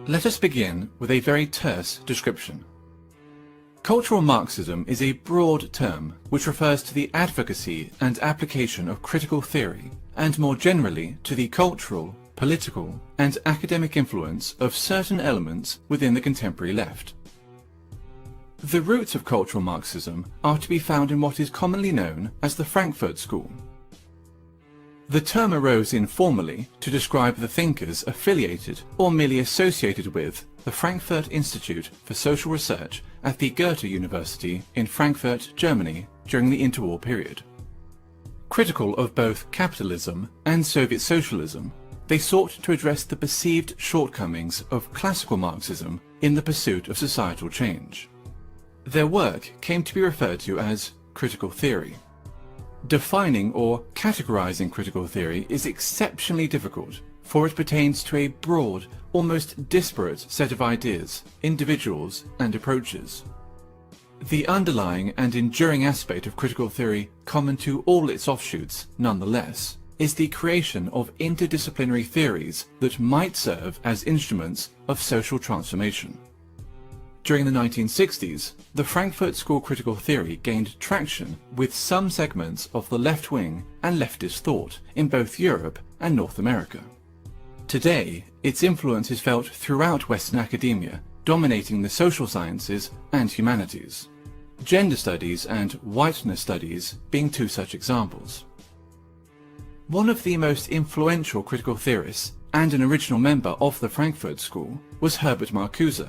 Let us begin with a very terse description. Cultural Marxism is a broad term which refers to the advocacy and application of critical theory, and more generally to the cultural, political, and academic influence of certain elements within the contemporary left. The roots of cultural Marxism are to be found in what is commonly known as the Frankfurt School. The term arose informally to describe the thinkers affiliated or merely associated with the Frankfurt Institute for Social Research at the Goethe University in Frankfurt, Germany during the interwar period. Critical of both capitalism and Soviet socialism, they sought to address the perceived shortcomings of classical Marxism in the pursuit of societal change. Their work came to be referred to as critical theory. Defining or categorizing critical theory is exceptionally difficult, for it pertains to a broad, almost disparate set of ideas, individuals, and approaches. The underlying and enduring aspect of critical theory, common to all its offshoots, nonetheless, is the creation of interdisciplinary theories that might serve as instruments of social transformation. During the 1960s, the Frankfurt School critical theory gained traction with some segments of the left-wing and leftist thought in both Europe and North America. Today, its influence is felt throughout Western academia, dominating the social sciences and humanities. Gender studies and whiteness studies being two such examples. One of the most influential critical theorists and an original member of the Frankfurt School was Herbert Marcuse.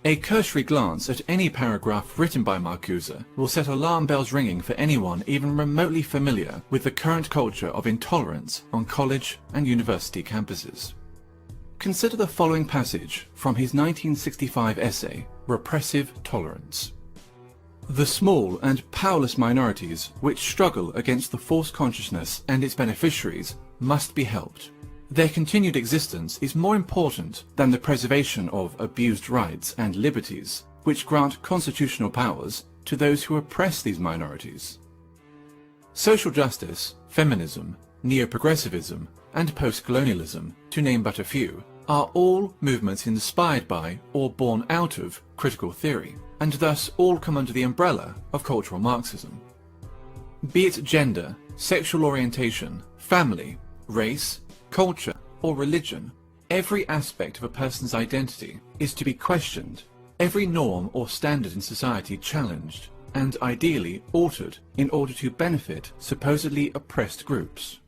A cursory glance at any paragraph written by Marcuse will set alarm bells ringing for anyone even remotely familiar with the current culture of intolerance on college and university campuses. Consider the following passage from his 1965 essay, Repressive Tolerance. The small and powerless minorities which struggle against the false consciousness and its beneficiaries must be helped. Their continued existence is more important than the preservation of abused rights and liberties, which grant constitutional powers to those who oppress these minorities. Social justice, feminism, neo-progressivism, and post-colonialism, to name but a few, are all movements inspired by or born out of critical theory, and thus all come under the umbrella of cultural Marxism. Be it gender, sexual orientation, family, race, culture, or religion, every aspect of a person's identity is to be questioned, every norm or standard in society challenged, and ideally altered in order to benefit supposedly oppressed groups.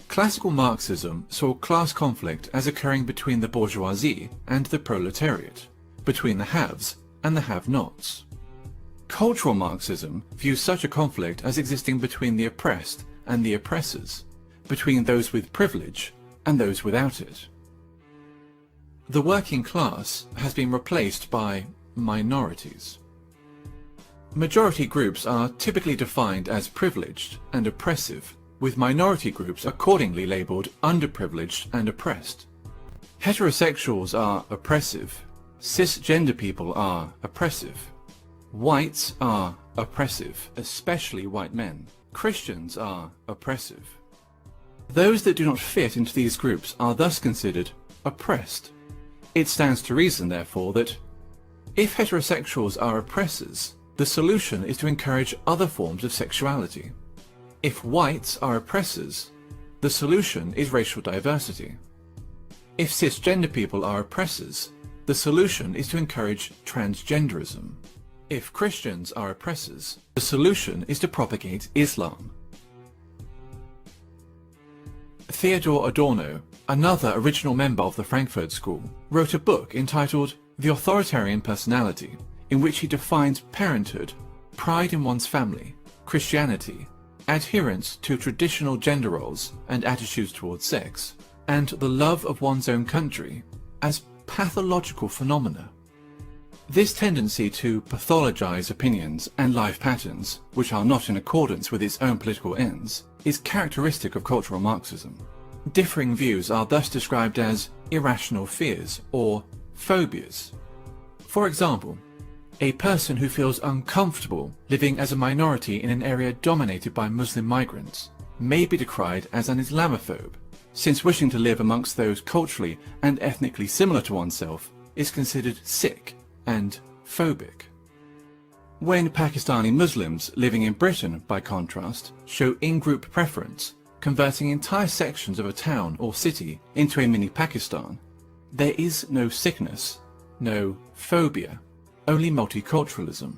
Classical Marxism saw class conflict as occurring between the bourgeoisie and the proletariat, between the haves and the have-nots. Cultural Marxism views such a conflict as existing between the oppressed and the oppressors, between those with privilege and those without it. The working class has been replaced by minorities. Majority groups are typically defined as privileged and oppressive, with minority groups accordingly labelled underprivileged and oppressed. Heterosexuals are oppressive, cisgender people are oppressive, whites are oppressive, especially white men, Christians are oppressive. Those that do not fit into these groups are thus considered oppressed. It stands to reason, therefore, that if heterosexuals are oppressors, the solution is to encourage other forms of sexuality. If whites are oppressors, the solution is racial diversity. If cisgender people are oppressors, the solution is to encourage transgenderism. If Christians are oppressors, the solution is to propagate Islam. Theodor Adorno, another original member of the Frankfurt School, wrote a book entitled The Authoritarian Personality, in which he defines parenthood, pride in one's family, Christianity, adherence to traditional gender roles and attitudes towards sex, and the love of one's own country as pathological phenomena. This tendency to pathologize opinions and life patterns, which are not in accordance with its own political ends, is characteristic of cultural Marxism. Differing views are thus described as irrational fears or phobias. For example, a person who feels uncomfortable living as a minority in an area dominated by Muslim migrants may be decried as an Islamophobe, since wishing to live amongst those culturally and ethnically similar to oneself is considered sick and phobic. When Pakistani Muslims living in Britain, by contrast, show in-group preference, converting entire sections of a town or city into a mini Pakistan, there is no sickness, no phobia, only multiculturalism.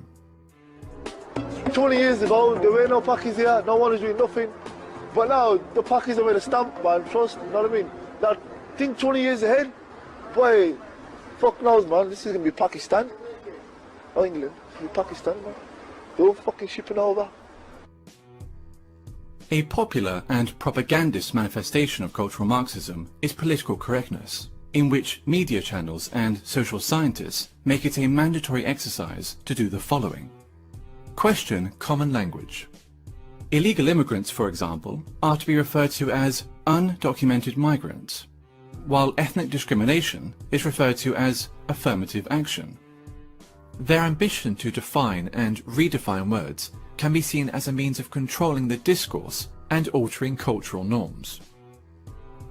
20 years ago, there were no Pakis here, no one was doing nothing. But now, the Pakis are with a stamp, man, trust, you know what I mean? Now, think 20 years ahead, boy, fuck knows, man, this is going to be Pakistan. Or England, it's going to be Pakistan, man. They're all fucking shipping over. A popular and propagandist manifestation of cultural Marxism is political correctness, in which media channels and social scientists make it a mandatory exercise to do the following. Question common language. Illegal immigrants, for example, are to be referred to as undocumented migrants, while ethnic discrimination is referred to as affirmative action. Their ambition to define and redefine words can be seen as a means of controlling the discourse and altering cultural norms.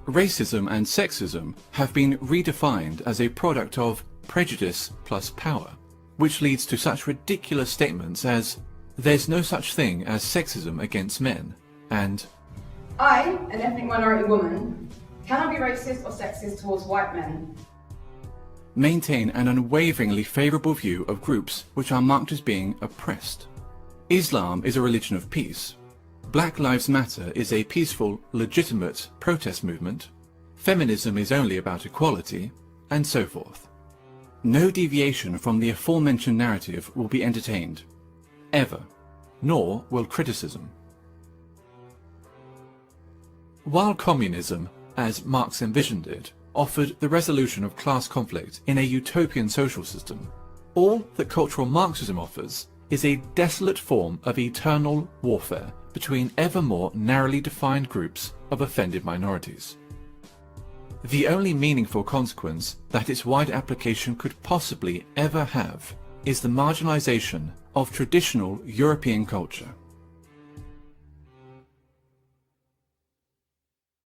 Racism and sexism have been redefined as a product of prejudice plus power, which leads to such ridiculous statements as, "There's no such thing as sexism against men," and I, an ethnic minority woman, cannot be racist or sexist towards white men. Maintain an unwaveringly favourable view of groups which are marked as being oppressed. Islam is a religion of peace. Black Lives Matter is a peaceful, legitimate protest movement. Feminism is only about equality, and so forth. No deviation from the aforementioned narrative will be entertained, ever, nor will criticism. While communism, as Marx envisioned it, offered the resolution of class conflict in a utopian social system, all that cultural Marxism offers is a desolate form of eternal warfare between ever more narrowly defined groups of offended minorities. The only meaningful consequence that its wide application could possibly ever have is the marginalization of traditional European culture.